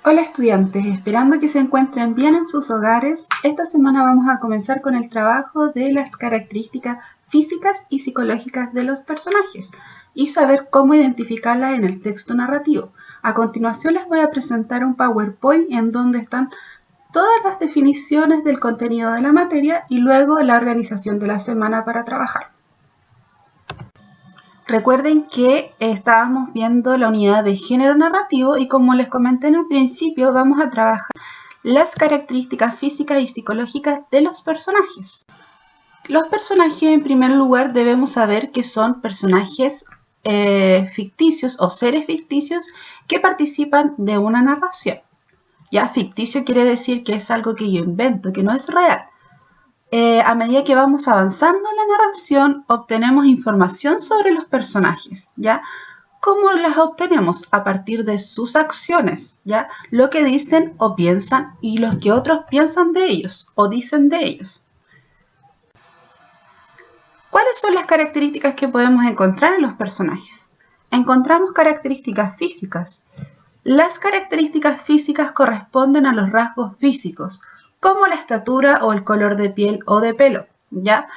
Hola estudiantes, esperando que se encuentren bien en sus hogares, esta semana vamos a comenzar con el trabajo de las características físicas y psicológicas de los personajes y saber cómo identificarlas en el texto narrativo. A continuación les voy a presentar un PowerPoint en donde están todas las definiciones del contenido de la materia y luego la organización de la semana para trabajar. Recuerden que estábamos viendo la unidad de género narrativo y como les comenté en el principio, vamos a trabajar las características físicas y psicológicas de los personajes. Los personajes, en primer lugar, debemos saber que son personajes ficticios o seres ficticios que participan de una narración. Ya, ficticio quiere decir que es algo que yo invento, que no es real. A medida que vamos avanzando en la narración, obtenemos información sobre los personajes, ¿ya? ¿Cómo las obtenemos? A partir de sus acciones, ¿ya? Lo que dicen o piensan y lo que otros piensan de ellos o dicen de ellos. ¿Cuáles son las características que podemos encontrar en los personajes? Encontramos características físicas. Las características físicas corresponden a los rasgos físicos, como la estatura o el color de piel o de pelo, ¿ya?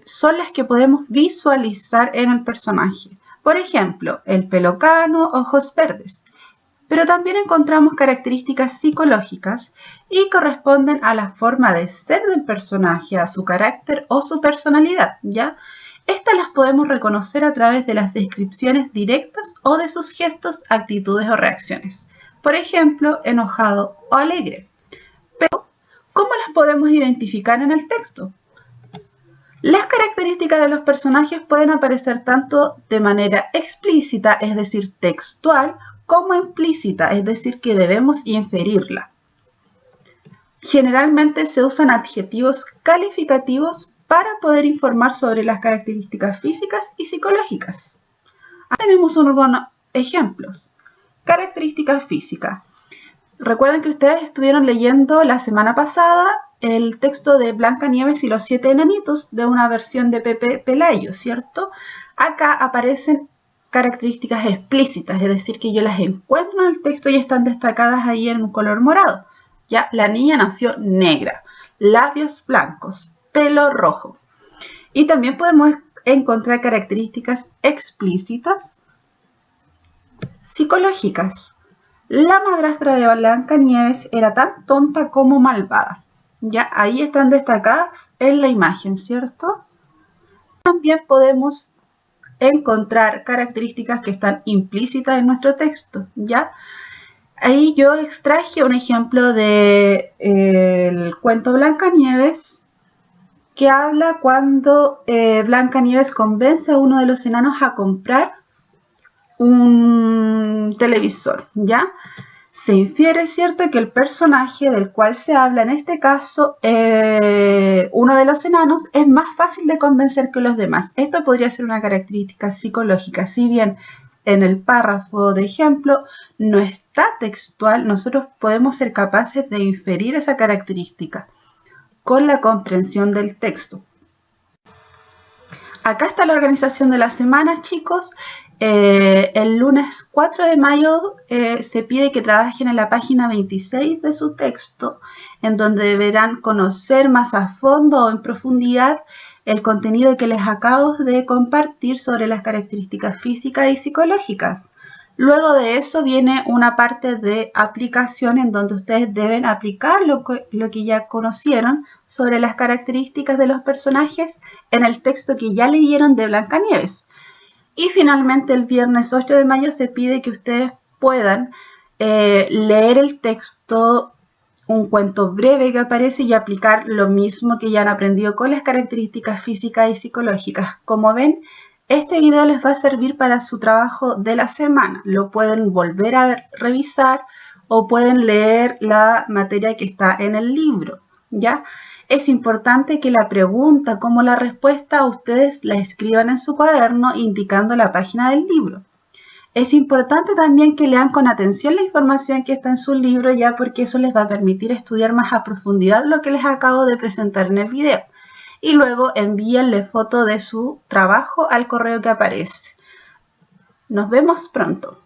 Son las que podemos visualizar en el personaje. Por ejemplo, el pelo cano, ojos verdes. Pero también encontramos características psicológicas y corresponden a la forma de ser del personaje, a su carácter o su personalidad, ¿ya? Estas las podemos reconocer a través de las descripciones directas o de sus gestos, actitudes o reacciones. Por ejemplo, enojado o alegre. Pero, ¿cómo las podemos identificar en el texto? Las características de los personajes pueden aparecer tanto de manera explícita, es decir, textual, como implícita, es decir, que debemos inferirla. Generalmente se usan adjetivos calificativos para poder informar sobre las características físicas y psicológicas. Aquí tenemos unos ejemplos. Características físicas. Recuerden que ustedes estuvieron leyendo la semana pasada el texto de Blancanieves y los 7 enanitos de una versión de Pepe Pelayo, ¿cierto? Acá aparecen características explícitas, es decir, que yo las encuentro en el texto y están destacadas ahí en un color morado. Ya, la niña nació negra, labios blancos, pelo rojo. Y también podemos encontrar características explícitas psicológicas. La madrastra de Blancanieves era tan tonta como malvada. Ya, ahí están destacadas en la imagen, ¿cierto? También podemos encontrar características que están implícitas en nuestro texto, ¿ya? Ahí yo extraje un ejemplo del cuento Blancanieves, que habla cuando Blancanieves convence a uno de los enanos a comprar un televisor, ¿ya? Se infiere, ¿cierto?, que el personaje del cual se habla en este caso, uno de los enanos, es más fácil de convencer que los demás. Esto podría ser una característica psicológica. Si bien en el párrafo de ejemplo no está textual, nosotros podemos ser capaces de inferir esa característica con la comprensión del texto. Acá está la organización de la semana, chicos. El lunes 4 de mayo se pide que trabajen en la página 26 de su texto, en donde deberán conocer más a fondo o en profundidad el contenido que les acabo de compartir sobre las características físicas y psicológicas. Luego de eso viene una parte de aplicación en donde ustedes deben aplicar lo que ya conocieron sobre las características de los personajes en el texto que ya leyeron de Blancanieves. Y finalmente el viernes 8 de mayo se pide que ustedes puedan leer el texto, un cuento breve que aparece y aplicar lo mismo que ya han aprendido con las características físicas y psicológicas. Como ven, este video les va a servir para su trabajo de la semana. Lo pueden volver a revisar o pueden leer la materia que está en el libro, ¿ya? Es importante que la pregunta como la respuesta ustedes la escriban en su cuaderno indicando la página del libro. Es importante también que lean con atención la información que está en su libro, ya porque eso les va a permitir estudiar más a profundidad lo que les acabo de presentar en el video. Y luego envíenle foto de su trabajo al correo que aparece. Nos vemos pronto.